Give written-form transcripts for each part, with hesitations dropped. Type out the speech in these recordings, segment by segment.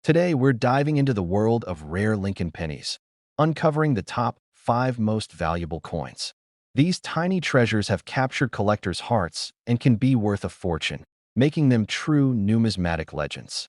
Today, we're diving into the world of rare Lincoln pennies, uncovering the top 5 most valuable coins. These tiny treasures have captured collectors' hearts and can be worth a fortune, making them true numismatic legends.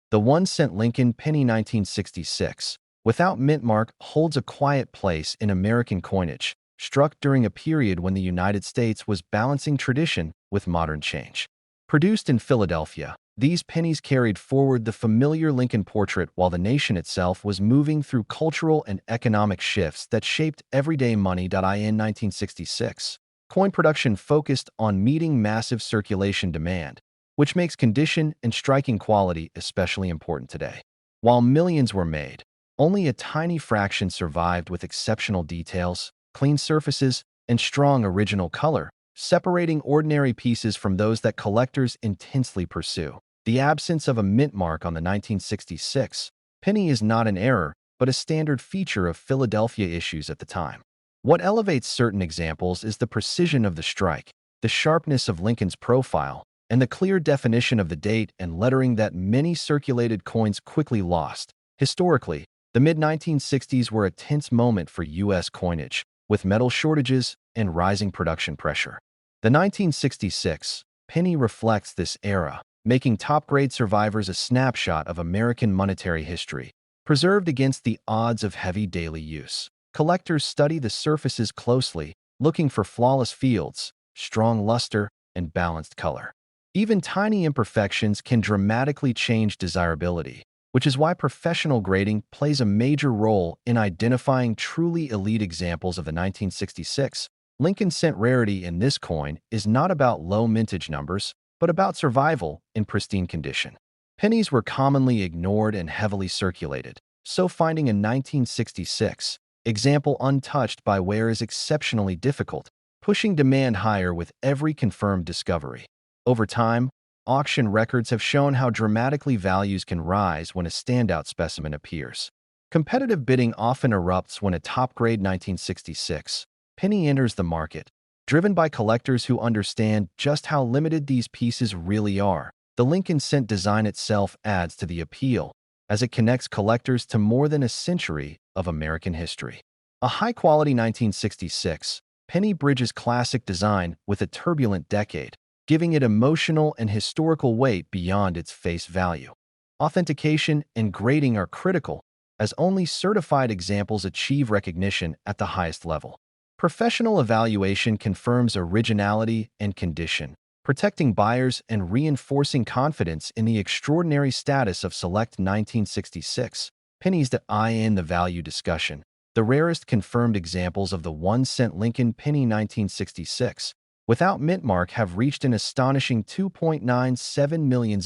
The 1-cent Lincoln penny 1966, without mint mark, holds a quiet place in American coinage, struck during a period when the United States was balancing tradition with modern change. Produced in Philadelphia, these pennies carried forward the familiar Lincoln portrait while the nation itself was moving through cultural and economic shifts that shaped everyday money. In 1966, coin production focused on meeting massive circulation demand, which makes condition and striking quality especially important today. While millions were made, only a tiny fraction survived with exceptional details, clean surfaces, and strong original color, separating ordinary pieces from those that collectors intensely pursue. The absence of a mint mark on the 1966 penny is not an error, but a standard feature of Philadelphia issues at the time. What elevates certain examples is the precision of the strike, the sharpness of Lincoln's profile, and the clear definition of the date and lettering that many circulated coins quickly lost. Historically, the mid-1960s were a tense moment for U.S. coinage, with metal shortages and rising production pressure. The 1966 penny reflects this era, making top-grade survivors a snapshot of American monetary history, preserved against the odds of heavy daily use. Collectors study the surfaces closely, looking for flawless fields, strong luster, and balanced color. Even tiny imperfections can dramatically change desirability, which is why professional grading plays a major role in identifying truly elite examples of the 1966 Lincoln cent. Rarity in this coin is not about low mintage numbers, but about survival in pristine condition. Pennies were commonly ignored and heavily circulated, so finding a 1966 example untouched by wear is exceptionally difficult, pushing demand higher with every confirmed discovery. Over time, auction records have shown how dramatically values can rise when a standout specimen appears. Competitive bidding often erupts when a top-grade 1966 penny enters the market, driven by collectors who understand just how limited these pieces really are. The Lincoln cent design itself adds to the appeal, as it connects collectors to more than a century of American history. A high-quality 1966 penny bridges classic design with a turbulent decade, giving it emotional and historical weight beyond its face value. Authentication and grading are critical, as only certified examples achieve recognition at the highest level. Professional evaluation confirms originality and condition, protecting buyers and reinforcing confidence in the extraordinary status of select 1966 pennies. In the value discussion, the rarest confirmed examples of the 1-cent Lincoln penny 1966 without mint mark have reached an astonishing $2.97 million,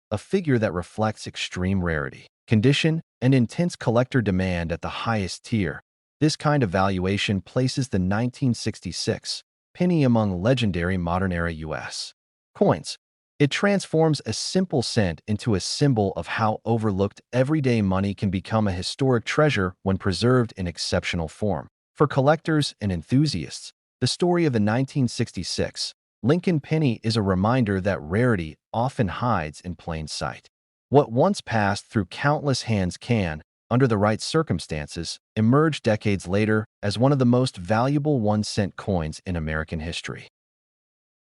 a figure that reflects extreme rarity, condition, and intense collector demand at the highest tier. This kind of valuation places the 1966 penny among legendary modern-era U.S. coins. It transforms a simple cent into a symbol of how overlooked everyday money can become a historic treasure when preserved in exceptional form. For collectors and enthusiasts, the story of the 1966 Lincoln penny is a reminder that rarity often hides in plain sight. What once passed through countless hands can, under the right circumstances, emerge decades later as one of the most valuable 1-cent coins in American history.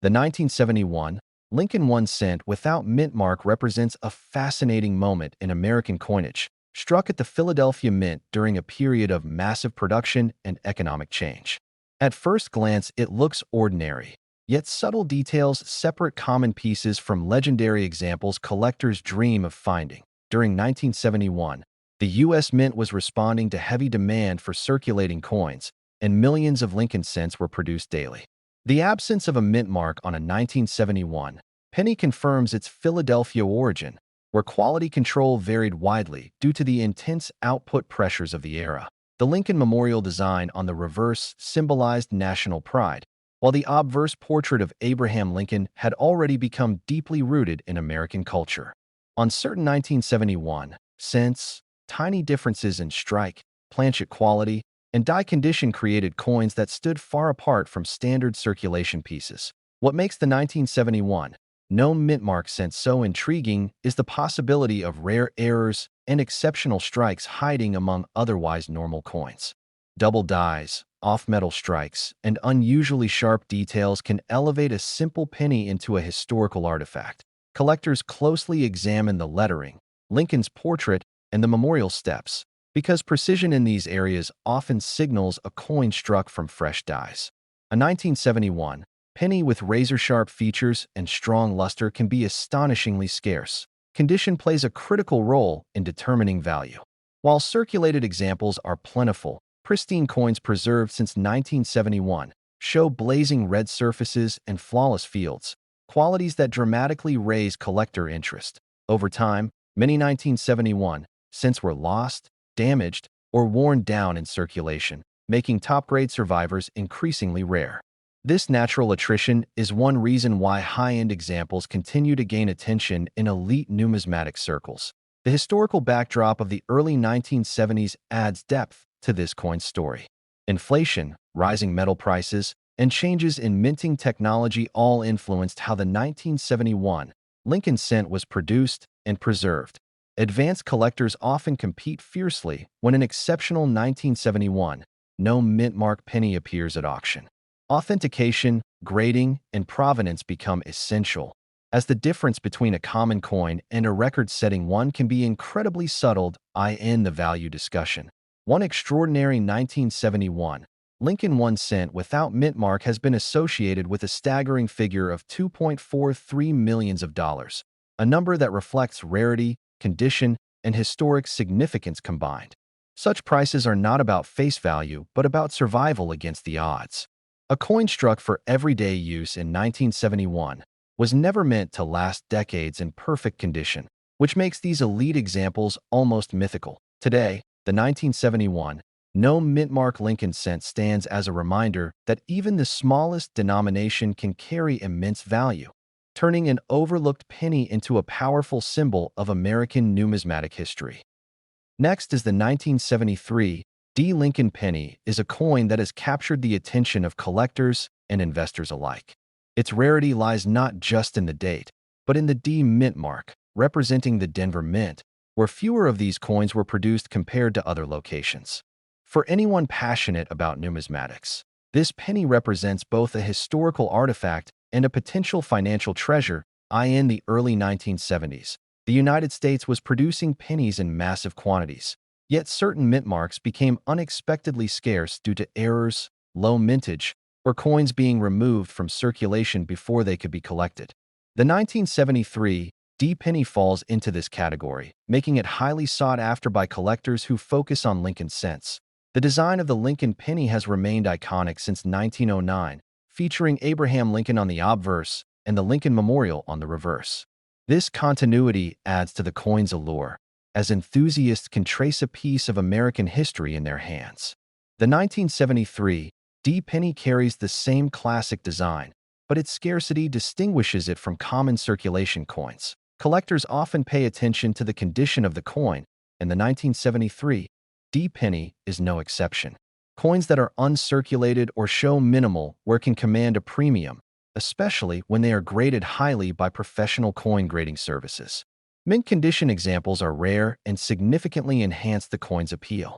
The 1971 Lincoln 1-cent without mint mark represents a fascinating moment in American coinage, struck at the Philadelphia Mint during a period of massive production and economic change. At first glance, it looks ordinary, yet subtle details separate common pieces from legendary examples collectors dream of finding. During 1971, the U.S. Mint was responding to heavy demand for circulating coins, and millions of Lincoln cents were produced daily. The absence of a mint mark on a 1971 penny confirms its Philadelphia origin, where quality control varied widely due to the intense output pressures of the era. The Lincoln Memorial design on the reverse symbolized national pride, while the obverse portrait of Abraham Lincoln had already become deeply rooted in American culture. On certain 1971 cents, tiny differences in strike, planchet quality, and die condition created coins that stood far apart from standard circulation pieces. What makes the 1971 no mint mark cent so intriguing is the possibility of rare errors and exceptional strikes hiding among otherwise normal coins. Double dies, off-metal strikes, and unusually sharp details can elevate a simple penny into a historical artifact. Collectors closely examine the lettering, Lincoln's portrait, and the memorial steps, because precision in these areas often signals a coin struck from fresh dies. A 1971 penny with razor-sharp features and strong luster can be astonishingly scarce. Condition plays a critical role in determining value. While circulated examples are plentiful, pristine coins preserved since 1971 show blazing red surfaces and flawless fields, qualities that dramatically raise collector interest. Over time, many 1971 cents were lost, damaged, or worn down in circulation, making top-grade survivors increasingly rare. This natural attrition is one reason why high-end examples continue to gain attention in elite numismatic circles. The historical backdrop of the early 1970s adds depth to this coin's story. Inflation, rising metal prices, and changes in minting technology all influenced how the 1971 Lincoln cent was produced and preserved. Advanced collectors often compete fiercely when an exceptional 1971 no mint mark penny appears at auction. Authentication, grading, and provenance become essential, as the difference between a common coin and a record-setting one can be incredibly subtle in the value discussion. One extraordinary 1971 Lincoln 1 cent without mint mark has been associated with a staggering figure of $2.43 million, a number that reflects rarity, condition, and historic significance combined. Such prices are not about face value, but about survival against the odds. A coin struck for everyday use in 1971 was never meant to last decades in perfect condition, which makes these elite examples almost mythical. Today, the 1971 no mint mark Lincoln cent stands as a reminder that even the smallest denomination can carry immense value, turning an overlooked penny into a powerful symbol of American numismatic history. Next is the 1973 D. Lincoln penny is a coin that has captured the attention of collectors and investors alike. Its rarity lies not just in the date, but in the D mint mark, representing the Denver Mint, where fewer of these coins were produced compared to other locations. For anyone passionate about numismatics, this penny represents both a historical artifact and a potential financial treasure. In the early 1970s, the United States was producing pennies in massive quantities, yet certain mint marks became unexpectedly scarce due to errors, low mintage, or coins being removed from circulation before they could be collected. The 1973 D penny falls into this category, making it highly sought after by collectors who focus on Lincoln cents. The design of the Lincoln penny has remained iconic since 1909, featuring Abraham Lincoln on the obverse and the Lincoln Memorial on the reverse. This continuity adds to the coin's allure, as enthusiasts can trace a piece of American history in their hands. The 1973 D penny carries the same classic design, but its scarcity distinguishes it from common circulation coins. Collectors often pay attention to the condition of the coin, and the 1973 D penny is no exception. Coins that are uncirculated or show minimal wear can command a premium, especially when they are graded highly by professional coin grading services. Mint condition examples are rare and significantly enhance the coin's appeal.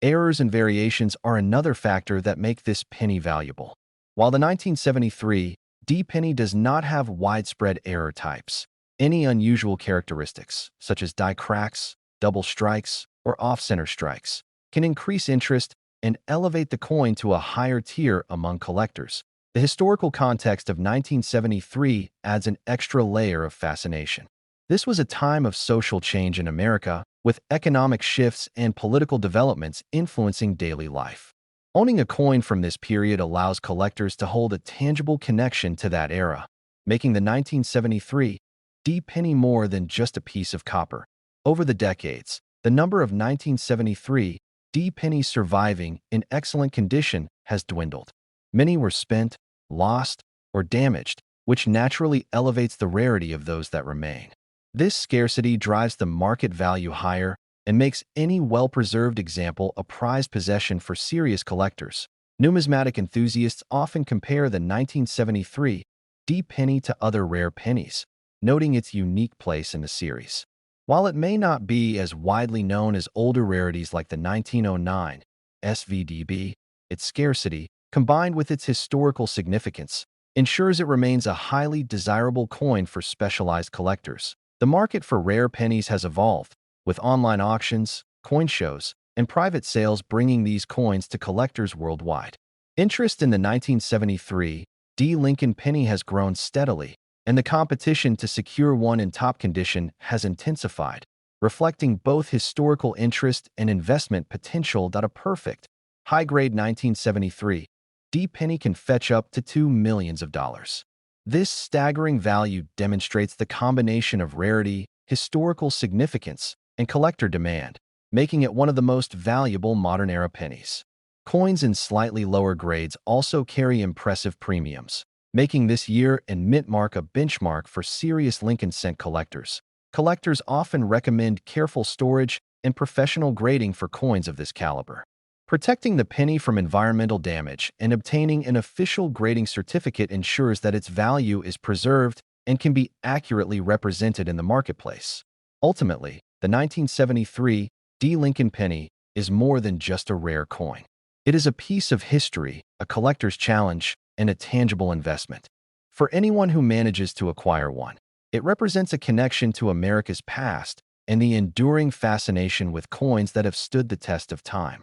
Errors and variations are another factor that make this penny valuable. While the 1973 D penny does not have widespread error types, any unusual characteristics, such as die cracks, double strikes, or off-center strikes, can increase interest and elevate the coin to a higher tier among collectors. The historical context of 1973 adds an extra layer of fascination. This was a time of social change in America, with economic shifts and political developments influencing daily life. Owning a coin from this period allows collectors to hold a tangible connection to that era, making the 1973 D penny more than just a piece of copper. Over the decades, the number of 1973 D pennies surviving in excellent condition has dwindled. Many were spent, lost, or damaged, which naturally elevates the rarity of those that remain. This scarcity drives the market value higher and makes any well-preserved example a prized possession for serious collectors. Numismatic enthusiasts often compare the 1973 D penny to other rare pennies, noting its unique place in the series. While it may not be as widely known as older rarities like the 1909 SVDB, its scarcity, combined with its historical significance, ensures it remains a highly desirable coin for specialized collectors. The market for rare pennies has evolved, with online auctions, coin shows, and private sales bringing these coins to collectors worldwide. Interest in the 1973 D. Lincoln penny has grown steadily, and the competition to secure one in top condition has intensified, reflecting both historical interest and investment potential that a perfect, high-grade 1973 D penny can fetch up to $2 million. This staggering value demonstrates the combination of rarity, historical significance, and collector demand, making it one of the most valuable modern-era pennies. Coins in slightly lower grades also carry impressive premiums, making this year and mint mark a benchmark for serious Lincoln cent collectors. Collectors often recommend careful storage and professional grading for coins of this caliber. Protecting the penny from environmental damage and obtaining an official grading certificate ensures that its value is preserved and can be accurately represented in the marketplace. Ultimately, the 1973 D. Lincoln penny is more than just a rare coin. It is a piece of history, a collector's challenge, and a tangible investment. For anyone who manages to acquire one, it represents a connection to America's past and the enduring fascination with coins that have stood the test of time.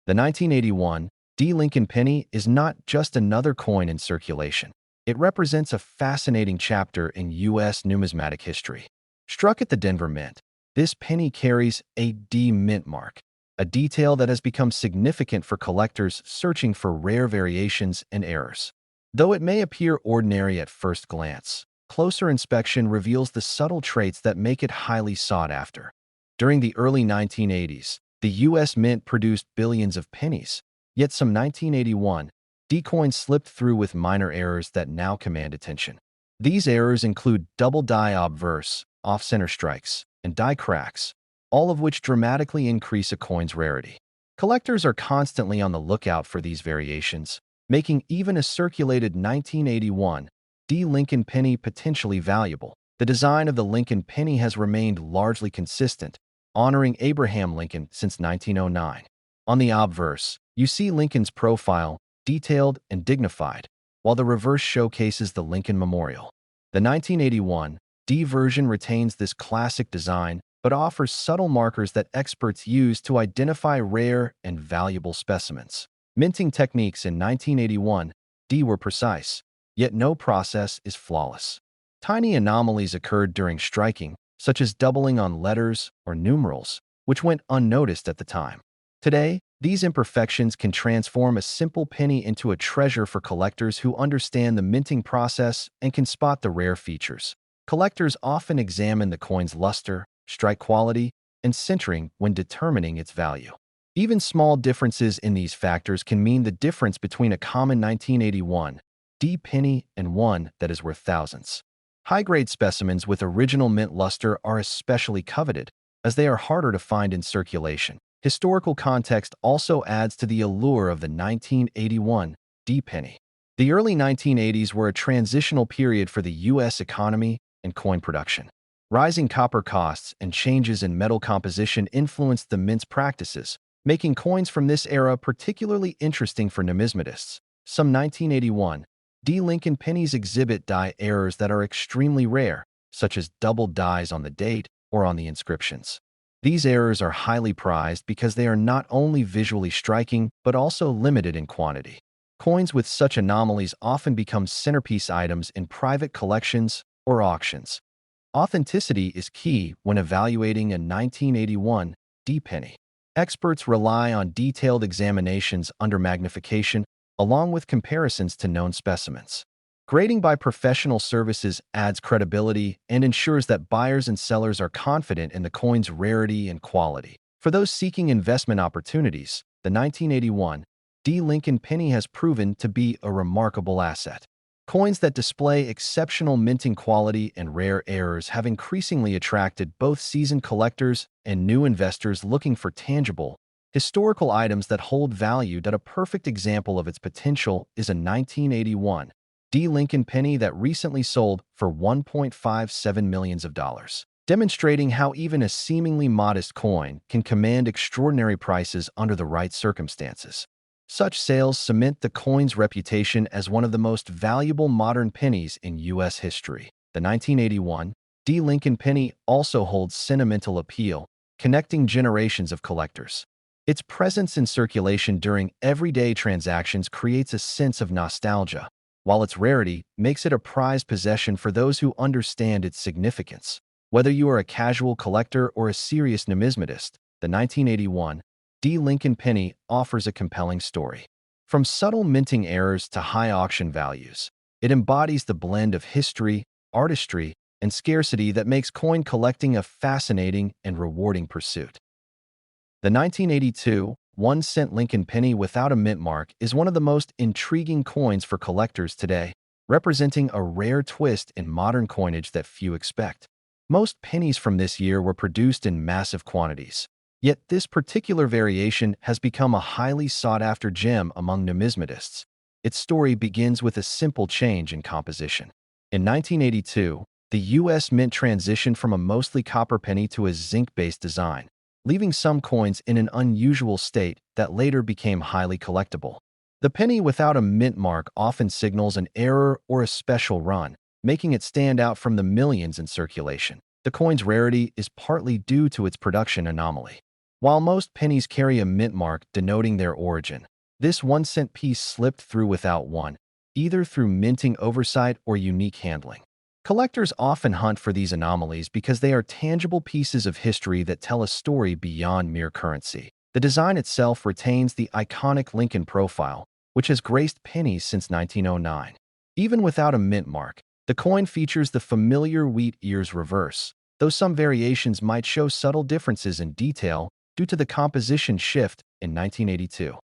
The 1981 D. Lincoln penny is not just another coin in circulation. It represents a fascinating chapter in U.S. numismatic history. Struck at the Denver Mint, this penny carries a D mint mark, a detail that has become significant for collectors searching for rare variations and errors. Though it may appear ordinary at first glance, closer inspection reveals the subtle traits that make it highly sought after. During the early 1980s, the U.S. Mint produced billions of pennies, yet some 1981 D coins slipped through with minor errors that now command attention. These errors include double die obverse, off-center strikes, and die cracks, all of which dramatically increase a coin's rarity. Collectors are constantly on the lookout for these variations, making even a circulated 1981 D. Lincoln penny potentially valuable. The design of the Lincoln penny has remained largely consistent, honoring Abraham Lincoln since 1909. On the obverse, you see Lincoln's profile, detailed and dignified, while the reverse showcases the Lincoln Memorial. The 1981 D version retains this classic design, but offers subtle markers that experts use to identify rare and valuable specimens. Minting techniques in 1981 D were precise, yet no process is flawless. Tiny anomalies occurred during striking, such as doubling on letters or numerals, which went unnoticed at the time. Today, these imperfections can transform a simple penny into a treasure for collectors who understand the minting process and can spot the rare features. Collectors often examine the coin's luster, strike quality, and centering when determining its value. Even small differences in these factors can mean the difference between a common 1981 D penny and one that is worth thousands. High-grade specimens with original mint luster are especially coveted, as they are harder to find in circulation. Historical context also adds to the allure of the 1981 D penny. The early 1980s were a transitional period for the U.S. economy and coin production. Rising copper costs and changes in metal composition influenced the mint's practices, making coins from this era particularly interesting for numismatists. Some 1981 D. Lincoln pennies exhibit die errors that are extremely rare, such as double dies on the date or on the inscriptions. These errors are highly prized because they are not only visually striking but also limited in quantity. Coins with such anomalies often become centerpiece items in private collections or auctions. Authenticity is key when evaluating a 1981 D penny. Experts rely on detailed examinations under magnification, along with comparisons to known specimens. Grading by professional services adds credibility and ensures that buyers and sellers are confident in the coin's rarity and quality. For those seeking investment opportunities, the 1981 D. Lincoln penny has proven to be a remarkable asset. Coins that display exceptional minting quality and rare errors have increasingly attracted both seasoned collectors and new investors looking for tangible, historical items that hold value. A perfect example of its potential is a 1981 D. Lincoln penny that recently sold for $1.57 million, demonstrating how even a seemingly modest coin can command extraordinary prices under the right circumstances. Such sales cement the coin's reputation as one of the most valuable modern pennies in U.S. history. The 1981 D. Lincoln penny also holds sentimental appeal, connecting generations of collectors. Its presence in circulation during everyday transactions creates a sense of nostalgia, while its rarity makes it a prized possession for those who understand its significance. Whether you are a casual collector or a serious numismatist, the 1981 D. Lincoln penny offers a compelling story. From subtle minting errors to high auction values, it embodies the blend of history, artistry, and scarcity that makes coin collecting a fascinating and rewarding pursuit. The 1982 1-cent Lincoln penny without a mint mark is one of the most intriguing coins for collectors today, representing a rare twist in modern coinage that few expect. Most pennies from this year were produced in massive quantities. Yet this particular variation has become a highly sought-after gem among numismatists. Its story begins with a simple change in composition. In 1982, the U.S. Mint transitioned from a mostly copper penny to a zinc-based design, leaving some coins in an unusual state that later became highly collectible. The penny without a mint mark often signals an error or a special run, making it stand out from the millions in circulation. The coin's rarity is partly due to its production anomaly. While most pennies carry a mint mark denoting their origin, this 1-cent piece slipped through without one, either through minting oversight or unique handling. Collectors often hunt for these anomalies because they are tangible pieces of history that tell a story beyond mere currency. The design itself retains the iconic Lincoln profile, which has graced pennies since 1909. Even without a mint mark, the coin features the familiar wheat ears reverse, though some variations might show subtle differences in detail due to the composition shift in 1982.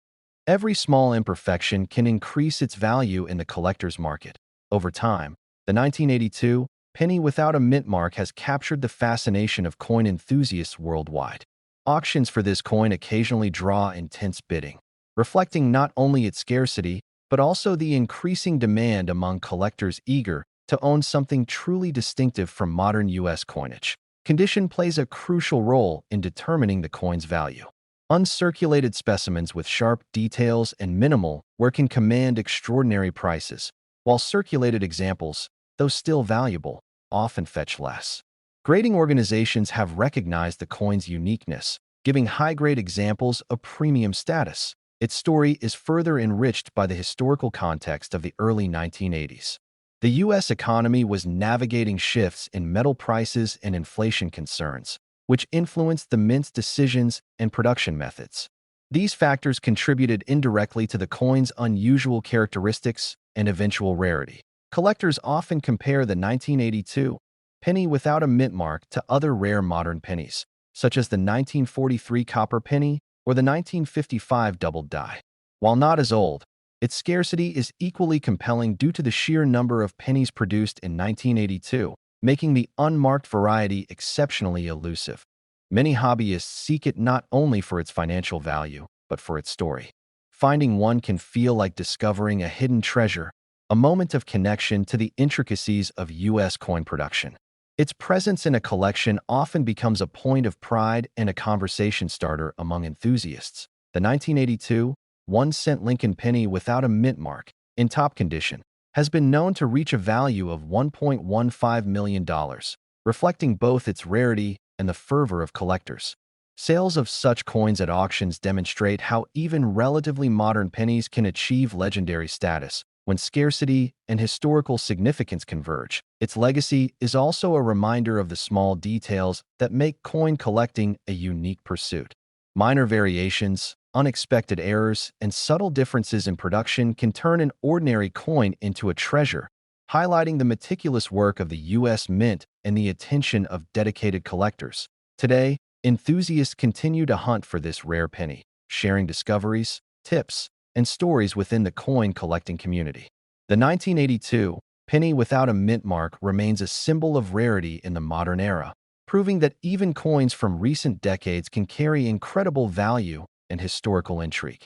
Every small imperfection can increase its value in the collector's market. Over time, the 1982 penny without a mint mark has captured the fascination of coin enthusiasts worldwide. Auctions for this coin occasionally draw intense bidding, reflecting not only its scarcity, but also the increasing demand among collectors eager to own something truly distinctive from modern U.S. coinage. Condition plays a crucial role in determining the coin's value. Uncirculated specimens with sharp details and minimal wear can command extraordinary prices, while circulated examples, though still valuable, often fetch less. Grading organizations have recognized the coin's uniqueness, giving high-grade examples a premium status. Its story is further enriched by the historical context of the early 1980s. The U.S. economy was navigating shifts in metal prices and inflation concerns, which influenced the mint's decisions and production methods. These factors contributed indirectly to the coin's unusual characteristics and eventual rarity. Collectors often compare the 1982 penny without a mint mark to other rare modern pennies, such as the 1943 copper penny or the 1955 doubled die. While not as old, its scarcity is equally compelling due to the sheer number of pennies produced in 1982, making the unmarked variety exceptionally elusive. Many hobbyists seek it not only for its financial value, but for its story. Finding one can feel like discovering a hidden treasure, a moment of connection to the intricacies of U.S. coin production. Its presence in a collection often becomes a point of pride and a conversation starter among enthusiasts. The 1982 1-cent Lincoln penny without a mint mark, in top condition, has been known to reach a value of $1.15 million, reflecting both its rarity and the fervor of collectors. Sales of such coins at auctions demonstrate how even relatively modern pennies can achieve legendary status when scarcity and historical significance converge. Its legacy is also a reminder of the small details that make coin collecting a unique pursuit. Minor variations, unexpected errors, and subtle differences in production can turn an ordinary coin into a treasure, highlighting the meticulous work of the U.S. Mint and the attention of dedicated collectors. Today, enthusiasts continue to hunt for this rare penny, sharing discoveries, tips, and stories within the coin collecting community. The 1982 penny without a mint mark remains a symbol of rarity in the modern era, proving that even coins from recent decades can carry incredible value and historical intrigue.